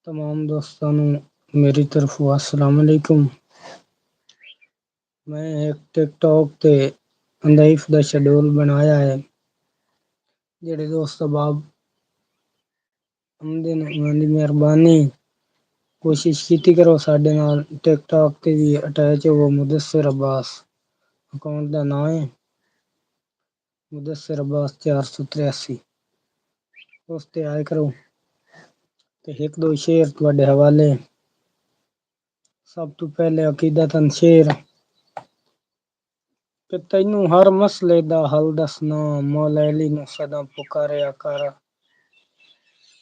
तमाम दोस्तों ਨੂੰ ਮੇਰੀ ਤਰਫੋਂ अस्सलाम वालेकुम। मैं एक टिकटॉक ਤੇ ਲਾਈਫ ਦਾ ਸ਼ਡਿਊਲ ਬਣਾਇਆ ਹੈ। ਜਿਹੜੇ ਦੋਸਤ ਅਬਾਬ ਆਉਂਦੇ ਨੇ ਉਹਨਾਂ ਦੀ ਮਿਹਰਬਾਨੀ ਕੋਸ਼ਿਸ਼ ਕੀਤੀ ਕਰੋ ਸਾਡੇ ਨਾਲ ਟਿਕਟੌਕ ਤੇ ਵੀ ਅਟੈਚ ਹੋਵੋ। ਮੁਦੱਸਿਰ ਅब्बास ਅਕਾਊਂਟ ਦਾ ਨਾਮ ਹੈ ਮੁਦੱਸਿਰ अब्बास 483। ਉਸ ਤੇ ਆਇਆ ਕਰੋ ਤੇ ਇੱਕ ਦੋ ਸ਼ੇਅਰ ਤੁਹਾਡੇ ਹਵਾਲੇ। ਸਭ ਤੋਂ ਪਹਿਲੇ ਅਕੀਦਤਨ ਸ਼ੇਰ ਕਿ ਤੈਨੂੰ ਹਰ ਮਸਲੇ ਦਾ ਹੱਲ ਦੱਸਣਾ। ਮੌਲਾ ਅਲੀ ਨੂੰ ਸਦਾ ਪੁਕਾਰਿਆ ਕਰ।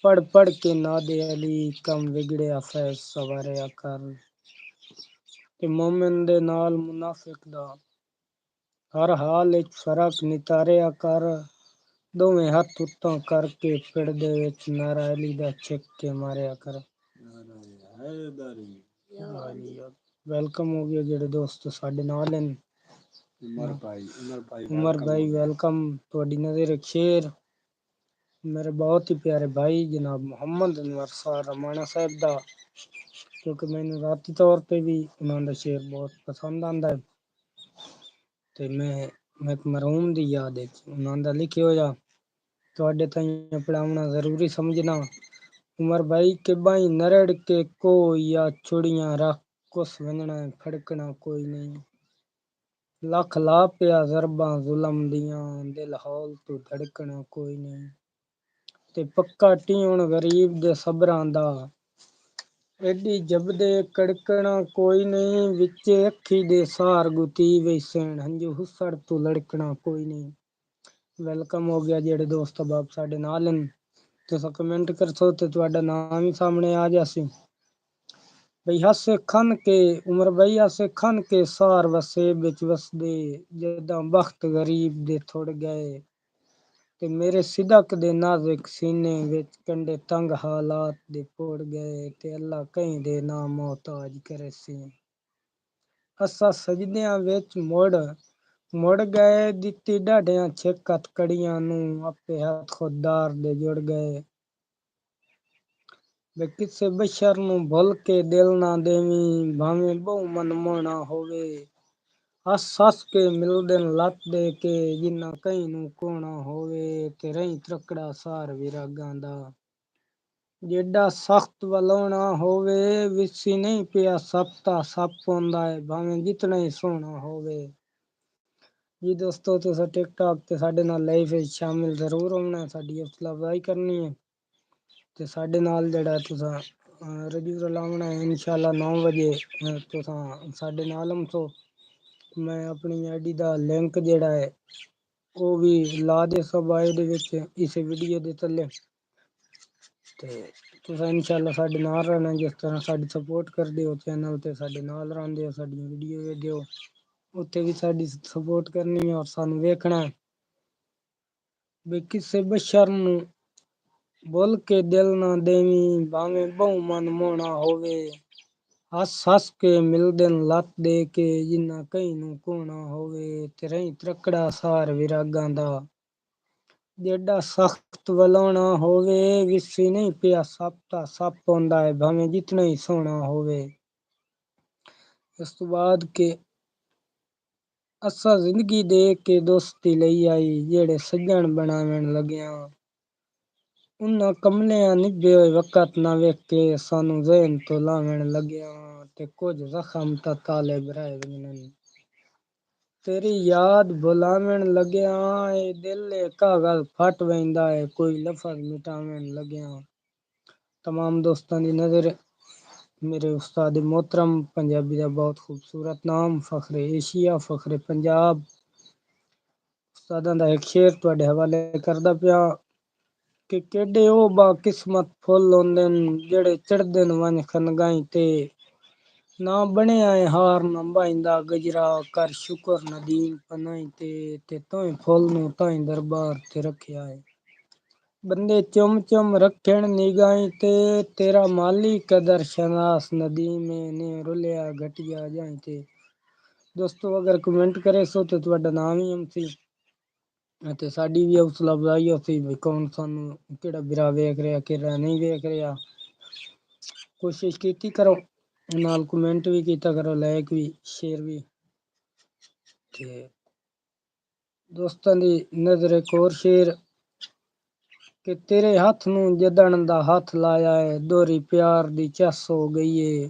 ਪੜ ਪੜ ਕੇ ਨਾਦੇ ਅਲੀ ਕੰਮ ਵਿਗੜਿਆ ਫੈਜ਼ ਸਵਾਰਿਆ ਕਰ। ਤੇ ਮੋਮਿਨ ਦੇ ਨਾਲ ਮੁਨਾਫਿਕ ਦਾ ਹਰ ਹਾਲ ਵਿੱਚ ਫਰਕ ਨਿਤਾਰਿਆ ਕਰ। ਦੋਵੇਂ ਹੱਥ ਉੱਤੋਂ ਕਰਕੇ ਪਿੜ ਦੇ ਵਿੱਚ ਨਾਰਾ ਅਲੀ ਦਾ ਛਿੱਕ ਕੇ ਮਾਰਿਆ ਕਰ। ਵੈਲਕਮ ਹੋ ਗਏ ਜਿਹੜੇ ਦੋਸਤ ਸਾਡੇ ਨਾਲ ਹਨ। उमर भाई वेलकम। ਤੁਹਾਡੀ ਨਜ਼ਰ ਇੱਕ ਸ਼ੇਰ ਮੇਰੇ ਬਹੁਤ ਹੀ ਪਿਆਰੇ ਭਾਈ ਜਨਾਬ ਮੁਹੰਮਦ ਅਨਵਰ ਸਾਹ ਰਮਾਣਾ ਸਾਹਿਬ ਦਾ, ਕਿਉਂਕਿ ਮੈਨੂੰ ਰਾਤੀ ਤੌਰ ਤੇ ਵੀ ਉਹਨਾਂ ਦਾ ਸ਼ੇਰ ਬਹੁਤ ਪਸੰਦ ਆਂਦਾ ਹੈ ਤੇ ਮੈਂ ਇੱਕ ਮਰਹੂਮ ਦੀ ਯਾਦ ਵਿੱਚ ਉਹਨਾਂ ਦਾ ਲਿਖਿਆ ਹੋਇਆ ਤੁਹਾਡੇ ਤਾਈਂ ਪੜਾਉਣਾ ਜ਼ਰੂਰੀ ਸਮਝਣਾ। उमर भाई के बाई नरड़ के को या चुड़ियां रख कुस वंजना फड़कना कोई नहीं। ਲੱਖ ਲਾ ਪਿਆ ਜ਼ਰਬਾਂ ਜ਼ੁਲਮ ਦੀਆਂ ਦਿਲ ਹੌਲ ਤੋਂ ਧੜਕਣਾ ਕੋਈ ਨਹੀਂ। ਤੇ ਪੱਕਾ ਟੀਉਣ ਗਰੀਬ ਦੇ ਸਬਰਾਂ ਦਾ ਐਡੀ ਜਬਦੇ ਕੜਕਣਾ ਕੋਈ ਨਹੀਂ। ਵਿੱਚੇ ਅੱਖੀ ਦੇ ਸਾਰ ਗੁਤੀ ਵੈਸਣ ਹੰਝੂ ਹੁਸੜ ਤੋਂ ਲੜਕਣਾ ਕੋਈ ਨਹੀਂ। ਵੈਲਕਮ ਹੋ ਗਿਆ ਜਿਹੜੇ ਦੋਸਤ ਬਾਪ ਸਾਡੇ ਨਾਲ ਹਨ। ਤੁਸੀਂ ਕਮੈਂਟ ਕਰਸੋ ਤੇ ਤੁਹਾਡਾ ਨਾਮ ਵੀ ਸਾਹਮਣੇ ਆ ਜਾਸੀ। ਬਈ ਹਾਸੇ ਖਨ ਕੇ ਉਮਰ ਬਈ ਹਾਸੇ ਖਨ ਕੇ ਸਾਰ ਵਸੇ ਵਿੱਚ ਵਸਦੇ ਜਦਾਂ ਬਖਤ ਗਰੀਬ ਦੇ ਥੁੜ ਗਏ। ਤੇ ਮੇਰੇ ਸਿਦਕ ਦੇ ਨਾਜ਼ੁਕ ਸੀਨੇ ਵਿੱਚ ਕੰਡੇ ਤੰਗ ਹਾਲਾਤ ਦੇ ਪੋੜ ਗਏ। ਤੇ ਅੱਲਾ ਕहीं ਦੇ ਨਾ ਮੁਹਤਾਜ ਕਰੇ ਸੀ। ਅਸਾਂ ਸਜਦਿਆਂ ਵਿੱਚ ਮੁੜ ਗਏ ਦਿੱਤੀ ਡਾਢਿਆਂ ਛਿੱਕਤ ਕੜੀਆਂ ਨੂੰ ਆਪੇ ਹੱਥ ਖੁਦਾਰ ਦੇ ਜੁੜ ਗਏ। ਵੇ ਕਿਸੇ ਬਸ਼ਰ ਨੂੰ ਭੁੱਲ ਕੇ ਦਿਲ ਨਾ ਦੇਵੀਂ ਭਾਵੇਂ ਬਹੁ ਮਨਮੋਹਣਾ ਹੋਵੇ। ਹੱਸ ਹੱਸ ਕੇ ਮਿਲਦੇ ਲੱਤ ਦੇ ਕੇ ਜਿੰਨਾ ਕहीं ਨੂੰ ਕੋਣਾ ਹੋਵੇ। ਤੇ ਰਹੀ ਤਰਕੜਾ ਸਾਰ ਵਿਰਾਗਾਂ ਦਾ ਜਿੱਡਾ ਸਖਤ ਵਲਾਉਣਾ ਹੋਵੇ। ਵਿਸੀ ਨਹੀਂ ਪਿਆ ਸੱਪ ਸੱਪ ਆਉਂਦਾ ਹੈ ਭਾਵੇਂ ਜਿਤਨਾ ਹੀ ਸੋਹਣਾ ਹੋਵੇ। ਜੀ ਦੋਸਤੋ ਤੁਸੀਂ ਟਿਕਟੌਕ ਤੇ ਸਾਡੇ ਨਾਲ ਲਾਈਵ ਵਿੱਚ ਸ਼ਾਮਿਲ ਜ਼ਰੂਰ ਹੋਣਾ। ਸਾਡੀ ਹੌਸਲਾ ਅਫਜ਼ਾਈ ਕਰਨੀ ਹੈ ਤੇ ਸਾਡੇ ਨਾਲ ਜਿਹੜਾ ਤੁਸੀਂ ਰਜੂਰ ਲਾਉਣਾ ਹੈ ਇਨਸ਼ਾਅੱਲਾ 9 ਵਜੇ ਤੁਸੀਂ ਸਾਡੇ ਨਾਲ ਹਮਸੋ। ਮੈਂ ਆਪਣੀ ਆਈਡੀ ਦਾ ਲਿੰਕ ਜਿਹੜਾ ਹੈ ਉਹ ਵੀ ਲਾ ਦੇ ਸਭ ਆਏ ਦੇ ਵਿੱਚ ਇਸ ਵੀਡੀਓ ਦੇ ਥੱਲੇ। ਤੇ ਤੁਸੀਂ ਇਨਸ਼ਾਅੱਲਾ ਸਾਡੇ ਨਾਲ ਰਹਿਣਾ। ਜਿਸ ਤਰ੍ਹਾਂ ਸਾਡੀ ਸਪੋਰਟ ਕਰਦੇ ਹੋ ਚੈਨਲ ਤੇ ਸਾਡੇ ਨਾਲ ਰਹਿੰਦੇ ਹੋ ਸਾਡੀਆਂ ਵੀਡੀਓ ਵੇਖਦੇ ਹੋ ਉੱਥੇ ਵੀ ਸਾਡੀ ਸਪੋਰਟ ਕਰਨੀ ਹੈ ਔਰ ਸਾਨੂੰ ਵੇਖਣਾ ਵੀ ਕਿਸੇ ਬਸ਼ਰ ਨੂੰ ਭੁੱਲ ਕੇ ਦਿਲ ਨਾ ਦੇਵੀਂ ਭਾਵੇਂ ਬਹੁ ਮਨਮੋਹਣਾ ਹੋਵੇ। ਹੱਸ ਹੱਸ ਕੇ ਮਿਲਦੇ ਲੱਤ ਦੇ ਕੇ ਜਿੰਨਾ ਕहीं ਨੂੰ ਕੋਣਾ ਹੋਵੇ। ਤੇ ਰਹੀ ਤਰਕੜਾ ਸਾਰ ਵਿਰਾਗਾਂ ਦਾ ਜਿੱਡਾ ਸਖਤ ਵਲਾਉਣਾ ਹੋਵੇ। ਵਿਸੀ ਨਹੀਂ ਪਿਆ ਸੱਪ ਆਉਂਦਾ ਹੈ ਭਾਵੇਂ ਜਿਤਨਾ ਹੀ ਸੋਹਣਾ ਹੋਵੇ। ਇਸ ਤੋਂ ਬਾਅਦ ਕਿ ਅਸਾਂ ਜ਼ਿੰਦਗੀ ਦੇ ਕੇ ਦੋਸਤੀ ਲਈ ਆਈ ਜਿਹੜੇ ਸੱਜਣ ਬਣਾਵਣ ਲੱਗਿਆ। ਉਹਨਾਂ ਕਮਲਿਆਂ ਨਿਭੇ ਹੋਏ ਵਕਤ ਨਾ ਵੇਖ ਕੇ ਸਾਨੂੰ ਜ਼ਹਿਨ ਤੋਂ ਲਾਵਣ ਲੱਗਿਆ। ਤੇ ਕੁਝ ਜ਼ਖਮ ਤਾਂ ਤਾਲਿਬ ਰਹਿ ਗਏ ਨੇ ਤੇਰੀ ਯਾਦ ਭੁਲਾਵਣ ਲੱਗਿਆ। ਇਹ ਦਿਲ ਕਾਗਜ਼ ਫਟ ਵਹਿੰਦਾ ਹੈ ਕੋਈ ਲਫ਼ਜ਼ ਮਿਟਾਵਣ ਲੱਗਿਆ। तमाम दोस्तों की नज़र मेरे उस्ताद मोहतरम पंजाबी का बहुत खूबसूरत नाम फखरे एशिया फखरे पंजाब उस्तादां दा एक शेर तुहाडे हवाले करदा पिया कि केडे ओ बाकिस्मत फुੱਲ ਹੁੰਦੇ ਨੇ ਜਿਹੜੇ ਚੜਦੇ ਨੇ ਵੰਜ ਖਨਗਾਈ ਤੇ ਨਾ ਬਣਿਆ ਏ ਹਾਰ ਨਾ ਬਾਈਂਦਾ ਗਜਰਾ ਕਰ ਸ਼ੁਕਰ ਨਦੀਮ ਪਨਾਈ ਤੇ ਤੋਏ ਫੁੱਲ ਨੂੰ ਤਾਈ ਦਰਬਾਰ ਤੇ ਰੱਖਿਆ ਏ। ਬੰਦੇ ਚੁੰਮ ਚੁੰਮ ਰੱਖਣ ਨਿਗਾਹੀਂ ਤੇ ਤੇਰਾ ਮਾਲੀ ਕਦਰ ਸ਼ਨਾਸ ਨਦੀਮੇ ਨੇ ਰੁਲਿਆ ਘਟਿਆ ਜਾਈ ਤੇ ਦੋਸਤੋ ਅਗਰ ਕਮੈਂਟ ਕਰੇ ਸੋ ਤੇ ਤੁਹਾਡਾ ਨਾਮ ਹੀ ਸੀ ਅਤੇ ਸਾਡੀ ਵੀ ਹੌਸਲਾ ਅਫਜ਼ਾਈ ਹੋਸੀ ਵੀ ਕੌਣ ਸਾਨੂੰ ਕਿਹੜਾ ਬਿਰਾ ਵੇਖ ਰਿਹਾ ਕਿਹੜਾ ਨਹੀਂ ਵੇਖ ਰਿਹਾ। कोशिश कीती करो, नाल कमेंट भी कीता करो, लाइक भी शेयर भी। ते दोस्तां दी नज़र एक और शेर कि तेरे हੱਥ ਨੂੰ ਜਦਣ ਦਾ ਹੱਥ ਲਾਇਆ ਏ, ਦੋਹਰੀ ਪਿਆਰ ਦੀ ਚੱਸ ਹੋ ਗਈ ਏ,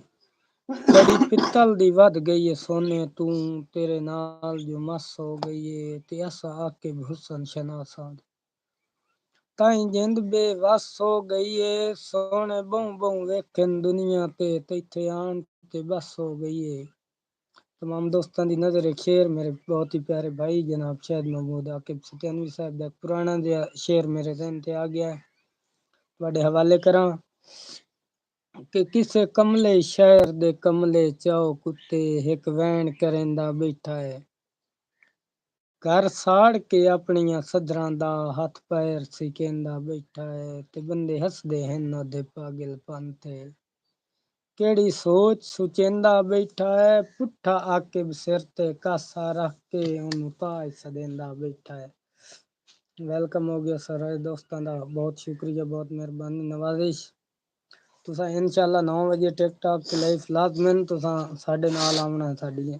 ਕੜੀ ਪਿੱਤਲ ਦੀ ਵੱਧ ਗਈ ਏ ਸੋਨੇ, ਤੂੰ ਤੇਰੇ ਨਾਲ ਜੋ ਮਸ ਹੋ ਗਈ ਏ, ਤੇ ਅਸਾਂ ਆਕੇ ਹੁਸਨ ਸ਼ਨਾਸਾਂ ਤਾਈਂ ਜਿੰਦ ਬੇਵੱਸ ਹੋ ਗਈ ਏ, ਸੋਹਣੇ ਬਹੁ ਬਹੁ ਵੇਖਣ ਦੁਨੀਆ ਤੇ, ਤੈਥੇ ਆਣ के बस हो गई है। तमाम दोस्तों की नज़र एक शेर मेरे बहुत ही प्यारे भाई जनाब शायद महमूद आकिब सत्यानवी साहब का पुराना जिहा शेर मेरे ज़हन ते आ गया है, तुहाडे हवाले करा कि किसे कमले शहर दे कमले चाओ कुत्ते, एक वैन करेंदा बैठा है, घर साड़ के अपनियां सदरां दा हथ पैर सिकेंदा बैठा है, ते बंदे हसदे हन ओदे पागलपन ते, केड़ी सोच सुचेंदा बैठा है, पुट्ठा आकिब सिर ते कासा रख के ओनू ताज सदेंदा बैठा है। वेलकम हो गया सारे दोस्तों का, बहुत शुक्रिया, बहुत मेहरबानी नवाजिश। तुसा इंशाल्लाह 9 बजे टिकटॉक ते लाइव लाजमन तुसा साडे नाल आउणा है, साडी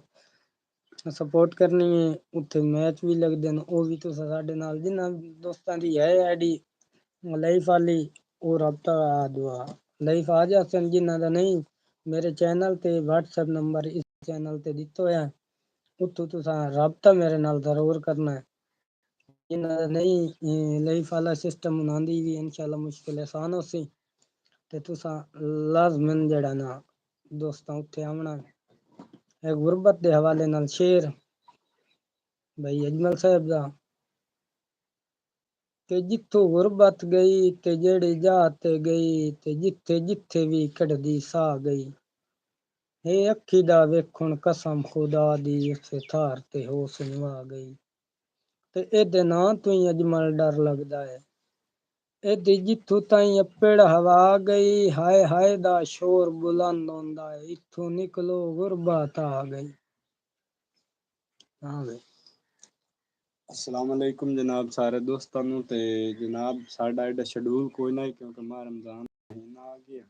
सपोर्ट करनी है, उत्थे मैच भी लगदे न, ओ भी तुसा साडे नाल जिन्ना दोस्तां दी है आईडी लाइव वाली और रब्ता दुआ लाइव आ जासन, जिन्ना दा नहीं मेरे चैनल ते व्हाट्सएप नंबर इस चैनल ते दित्तो है, उत्थों तुसा रब्ता मेरे नाल जरूर करना है। जिन्ना दा नहीं लाइव वाला सिस्टम उन्हां दी भी इंशाल्लाह मुश्किल आसान होसी, ते तुसा लाजमन जेड़ा ना दोस्तां उत्थे आवना। गुरबत दे हवाले नाल शेर भाई अजमल साहब दा कि जिथों गुरबत गई ते जेड़ी जा ते गई, ते जिथे जिथे भी कढ़दी साह गई, हे अखी दा वेखुण कसम खुदा दी, उसे थार ते होश निभा गई, ते एदे नां तो ही अजमल डर लगदा है, एदी जिथों ताईं अप्पड़ हवा गई, हाय हाय दा शोर बुलंद होंदा है, इथों निकलो गुरबत आ गई। हाँ भाई अस्सलाम वालेकुम जनाब सारे दोस्तों नूं, ते जनाब साडा एडा शेड्यूल कोई ना, क्योंकि माह रमज़ान महीना आ गया,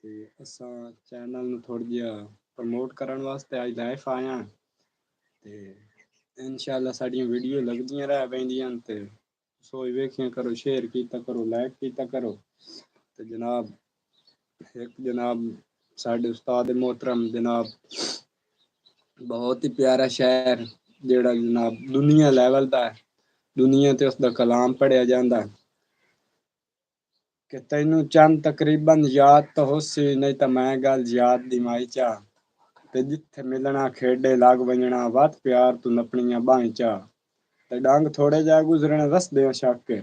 ते असां चैनल नूं थोड़ा जिहा प्रमोट करन वास्ते अज लाइव आया, ते इंशाल्लाह साडियां वीडियो लगदियां रह पैंदियां, ते सोई वेखियां करो, शेयर कीता करो, लाइक कीता करो। ते जनाब एक जनाब साडे उस्ताद मोहतरम जनाब बहुत ही प्यारा शायर जेड़ा जनाब दुनिया लैवल दा है, दुनिया ते उसदा कलाम पढ़िया जांदा है कि तैनू चंद तकरीबन याद तो होसी, नहीं तो मैं गल याद दी माई चा, ते जिथे मिलना खेडे लग वंजना, वत प्यार तू नपनियां बाहीं चा, ते डंग थोड़े जा गुजरने रसदे शक,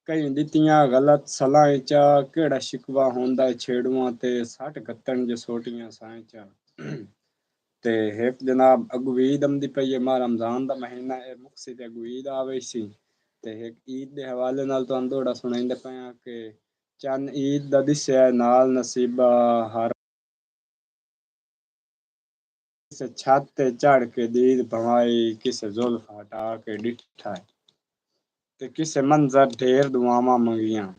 कई दित्तियां गलत सलाह चा, केड़ा शिकवा होंदा छेड़ुआं ते, सट गत्तन जो सोटियां साएं चा। ते एक जनाब अगू ईद आंदी पई है, माह रमज़ान दा महीना है, मुक्सी ते अगू ईद आ वई सी, ते एक ईद दे हवाले नाल तुहानू थोड़ा सुणाइंदे पिया कि चन ईद दा दिस्या नाल नसीबा, हर किसे छत ते चढ़ के दीद भवाई, किसे जुल्फ हटा के डिठा है, ते किसे मंजर ढेर दुआवां मंगियां,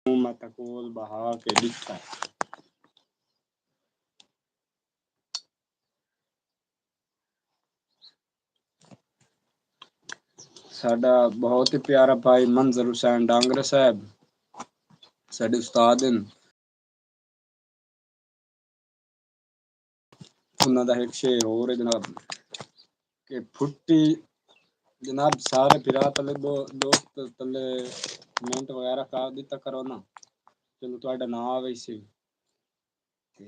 मत कोल बहा के डिठा है। साडा बहुत ही प्यारा भाई मंजर हुसैन डांगरे साहब साडे उस्ताद हैं, उन्हां दा एक शेर होर है जनाब कि फुट्टी जनाब सारे फिरा तले दोस्त तले कमेंट वगैरह कर दिता करो ना, चलो तुहाडा नाम आवे सी, ते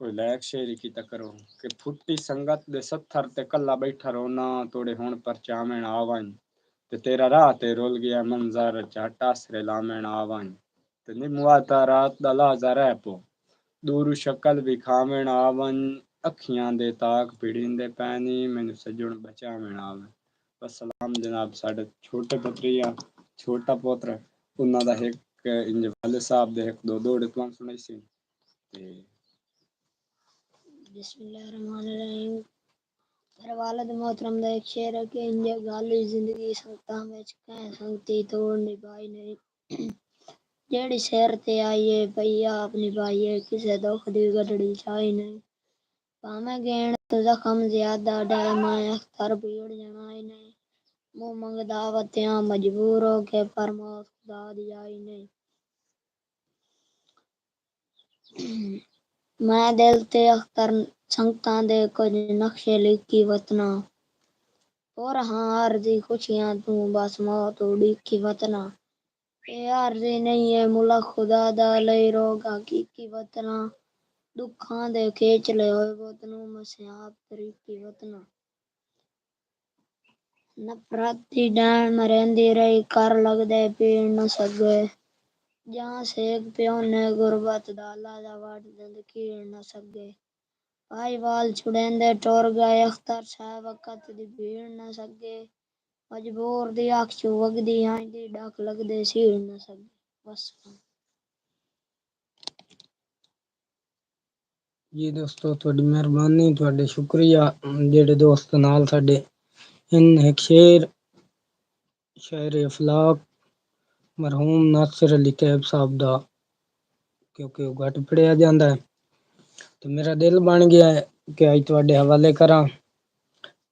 कोई लायक शेर कीता करो कि फुट्टी संगत दे सत्थर ते कल्ला बैठा रोना, तोड़े हुण परचावें आवन, ते तेरा राह ते रुल गया मंजर, झट आसरे लावें आवन, ते निमुआता रात दा लाजा रह पो, दूरू शक्ल विखावें आवन, अखियां दे ताक पिड़ींदे पैनी, मैनू सजण बचावें आवन। सलाम जनाब साडे छोटे पुत्रिया छोटा पोत्र उन्हां दा एक इंज वाले साहब दे एक दो दोड़े तुहानू सुनाई सी, ते बिस्मिल्लाहिर्रहमानिर्रहीम। मेरे वालिद मोहतरम दा एक शेर है कि इंजे गाली जिंदगी संगतां विच कह संगती तोड़ निभाई नहीं जेड़ी शेर ते आईए भैया अपनी भाईए किसे दुख दी गडड़ी चाई नहीं भाਵੇਂ गेण तो जख्म ज्यादा डर मैं अख्तर भीड़ जनाई नहीं मुंह मंगदा वत्या मजबूर हो के पर मौत खुदा दी आई नहीं मैं दिल ते अख्तर संगतां दे कुछ नक्शे लिखी वतना और हाँ अर्जी खुशियां तू बस मौत उड़ीकी वतना ये अर्जी नहीं है मुल्क खुदा दा लई रोग हकीकी वतना दुखां दे खेचले होए वतनू मसियाब तरीकी वतना नफरत दी डैण मरेंदी रही कर लगदे पीड़ न सके जहां सेक प्यो ने गुरबत दा लाजा वट दंद कीड़ न सके भाई वाल छुड़ेंदे टोर गए अख्तर शाह वक़्त दी भीड़ न सके मजबूर दी अख चू वगदी आईंदी डक लगदे सीड़ न सके बस ਜੀ ਦੋਸਤੋ ਤੁਹਾਡੀ ਮਿਹਰਬਾਨੀ ਤੁਹਾਡੇ ਸ਼ੁਕਰੀਆ ਜਿਹੜੇ ਦੋਸਤ ਨਾਲ ਸਾਡੇ ਇੱਕ ਸ਼ਾਇਰ ਅਫਲਾਕ ਮਰਹੂਮ ਨਾਸਿਰ ਅਲੀ ਕੈਬ ਸਾਹਿਬ ਦਾ ਕਿਉਂਕਿ ਉਹ ਘੱਟ ਪੜਿਆ ਜਾਂਦਾ ਹੈ ਤੇ ਮੇਰਾ ਦਿਲ ਬਣ ਗਿਆ ਹੈ ਕਿ ਅੱਜ ਤੁਹਾਡੇ ਹਵਾਲੇ ਕਰਾਂ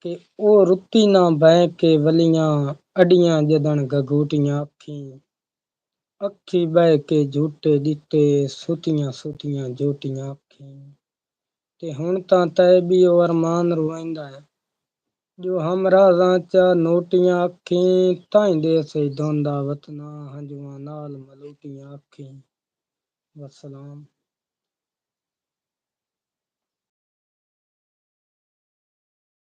ਕਿ ਉਹ ਰੁੱਤੀ ਨਾ ਬਹਿ ਕੇ ਵਲੀਆਂ ਅਡੀਆਂ ਜਦਣ ਗਗੂਟੀਆਂ ਅੱਖੀ ਬਹਿ ਕੇ ਝੂਟੇ ਦਿੱਤੇ ਸੁਤੀਆਂ ਸੁਤੀਆਂ ਜੋਟੀਆਂ ਅੱਖੀ ਤੇ ਹੁਣ ਤਾਂ ਤੈਬੀ ਉਹ ਅਰਮਾਨ ਰਵਾਇੰਦਾ ਹੈ ਜੋ ਹਮਰਾਜ਼ਾਂ ਚ ਨੋਟੀਆਂ ਅੱਖੀਂ ਤਾਂਦੇ ਸੇ ਦੋਂਦਾ ਵਤਨਾ ਹੰਝੂਆਂ ਨਾਲ ਮਲੂਟੀਆਂ ਅੱਖੀਂ ਵਸਲਾਮ।